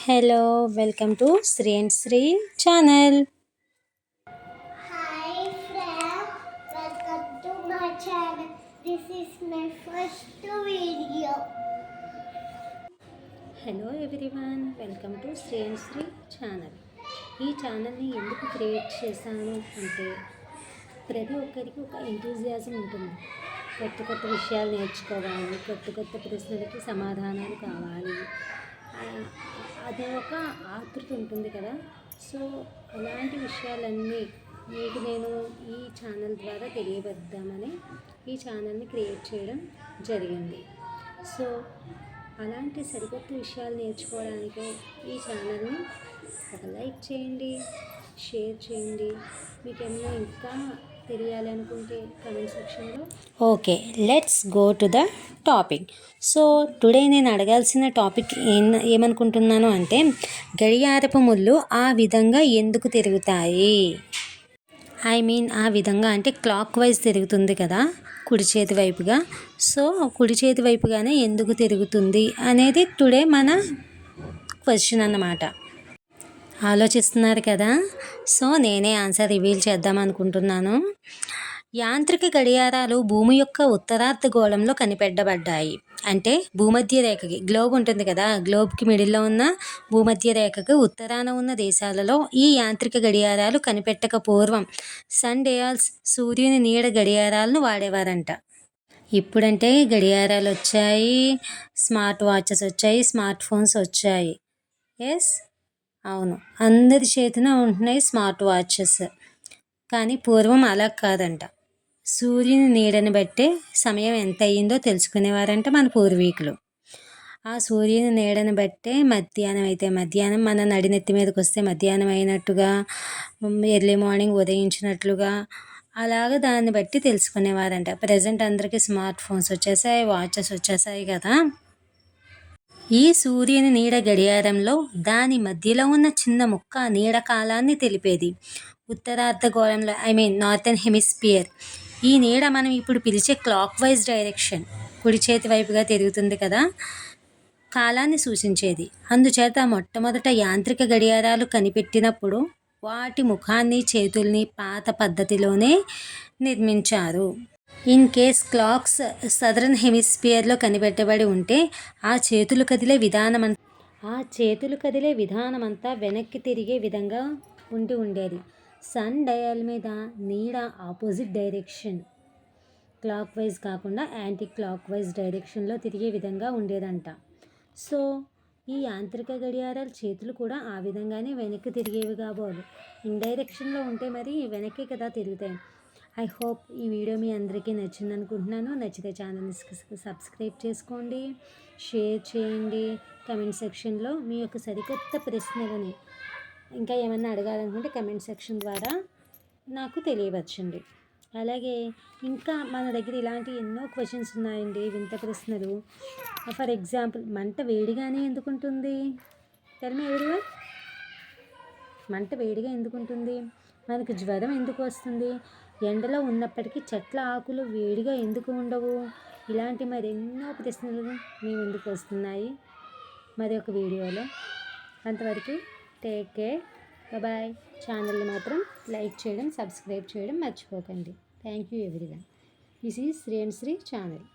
Hello welcome to Sri and Sri channel. Hi friends, welcome to my channel. This is my first video. Hello everyone, welcome to Sri and Sri channel. ఈ ఛానల్ని ఎందుకు create చేశాను అంటే ప్రతి ఒక్కరికి ఒక ఎంతూజియాజం ఉంటుంది. కొత్త కొత్త విషయాలు నేర్చుకోవాలి, కొత్త కొత్త ప్రశ్నలకి సమాధానాలు కావాలి, అదే ఒక ఆతృత ఉంటుంది కదా. సో అలాంటి విషయాలన్నీ మీకు నేను ఈ ఛానల్ ద్వారా తెలియబద్దామని ఈ ఛానల్ని క్రియేట్ చేయడం జరిగింది. సో అలాంటి సరికొత్త విషయాలు నేర్చుకోవడానికి ఈ ఛానల్ని ఒక లైక్ చేయండి, షేర్ చేయండి. మీకు ఏమైనా ఇంకా తెలియాలి అనుకుంటే కమెంట్ సెక్షన్లో. Okay, let's go to the topic. So today నేను అడగాల్సిన టాపిక్ ఏమనుకుంటున్నాను అంటే గడియారపు ముళ్ళు ఆ విధంగా ఎందుకు తిరుగుతాయి. ఆ విధంగా అంటే క్లాక్ వైజ్ తిరుగుతుంది కదా, కుడి చేతి వైపుగా. సో కుడి చేతి వైపుగానే ఎందుకు తిరుగుతుంది అనేది టుడే మన క్వశ్చన్ అన్నమాట. ఆలోచిస్తున్నారు కదా. సో నేనే ఆన్సర్ రివీల్ చేద్దాం అనుకుంటున్నాను. యాంత్రిక గడియారాలు భూమి యొక్క ఉత్తరార్ధగోళంలో కనిపెట్టబడ్డాయి. అంటే భూమధ్య రేఖకి, గ్లోబ్ ఉంటుంది కదా, గ్లోబ్కి మిడిల్లో ఉన్న భూమధ్య రేఖకి ఉత్తరాన ఉన్న దేశాలలో ఈ యాంత్రిక గడియారాలు కనిపెట్టక పూర్వం సన్ డయాల్స్, సూర్యుని నీడ గడియారాలను వాడేవారంట. ఇప్పుడంటే గడియారాలు వచ్చాయి, స్మార్ట్ వాచెస్ వచ్చాయి, స్మార్ట్ ఫోన్స్ వచ్చాయి. ఎస్, అవును, అందరి చేతిన ఉంటున్నాయి స్మార్ట్ వాచెస్. కానీ పూర్వం అలా కాదంట. సూర్యుని నీడని బట్టే సమయం ఎంత అయ్యిందో తెలుసుకునేవారంట మన పూర్వీకులు. ఆ సూర్యుని నీడని బట్టే మధ్యాహ్నం అయితే మధ్యాహ్నం, మన నడినెత్తి మీదకి వస్తే మధ్యాహ్నం అయినట్టుగా, ఎర్లీ మార్నింగ్ ఉదయించినట్లుగా, అలాగ దాన్ని బట్టి తెలుసుకునేవారంట. ప్రజెంట్ అందరికీ స్మార్ట్ ఫోన్స్ వచ్చేసాయి, వాచెస్ వచ్చేసాయి కదా. ఈ సూర్యుని నీడ గడియారంలో దాని మధ్యలో ఉన్న చిన్న ముక్క నీడ కాలాన్ని తెలిపేది. ఉత్తరార్ధగోళంలో నార్థన్ హెమిస్పియర్. ఈ నీడ మనం ఇప్పుడు పిలిచే క్లాక్ వైజ్ డైరెక్షన్, కుడి చేతి వైపుగా తిరుగుతుంది కదా, కాలాన్ని సూచించేది. అందుచేత మొట్టమొదట యాంత్రిక గడియారాలు కనిపెట్టినప్పుడు వాటి ముఖాన్ని, చేతుల్ని పాత పద్ధతిలోనే నిర్మించారు. ఇన్ కేస్ క్లాక్స్ సదరన్ హెమిస్పియర్లో కనిపెట్టబడి ఉంటే ఆ చేతులు కదిలే విధానమంతా వెనక్కి తిరిగే విధంగా ఉండేది. సన్ డయల్ మీద నీడ ఆపోజిట్ డైరెక్షన్, క్లాక్ వైజ్ కాకుండా యాంటీ క్లాక్ వైజ్ డైరెక్షన్లో తిరిగే విధంగా ఉండేదంట. సో ఈ యాంత్రిక గడియారాల చేతులు కూడా ఆ విధంగానే వెనక్కి తిరిగేవి కాబోలు. ఇన్ డైరెక్షన్లో ఉంటే మరి వెనక్కి కదా తిరుగుతాయి. ఐ హోప్ ఈ వీడియో మీ అందరికీ నచ్చింది అనుకుంటున్నాను. నచ్చితే ఛానల్ని సబ్స్క్రైబ్ చేసుకోండి, షేర్ చేయండి. కమెంట్ సెక్షన్లో మీ యొక్క సరికొత్త ప్రశ్నలని ఇంకా ఏమన్నా అడగాలనుకుంటే కమెంట్ సెక్షన్ ద్వారా నాకు తెలియవచ్చండి. అలాగే ఇంకా మన దగ్గర ఇలాంటి ఎన్నో క్వశ్చన్స్ ఉన్నాయండి, వింత ప్రశ్నలు. ఫర్ ఎగ్జాంపుల్, మంట వేడిగానే ఎందుకుంటుంది? Tell me everyone. మంట వేడిగా ఎందుకుంటుంది? మనకు జ్వరం ఎందుకు వస్తుంది? ఎండలో ఉన్నప్పటికీ చెట్ల ఆకులు వేడిగా ఎందుకు ఉండవు? ఇలాంటి మరెన్నో ప్రశ్నలు మేము ఎందుకు వస్తున్నాయి మరి ఒక వీడియోలో. అంతవరకు టేక్ కేర్, బాయ్. ఛానల్ని మాత్రం లైక్ చేయడం, సబ్స్క్రైబ్ చేయడం మర్చిపోకండి. Thank you everyone. This is Sri and Sri channel.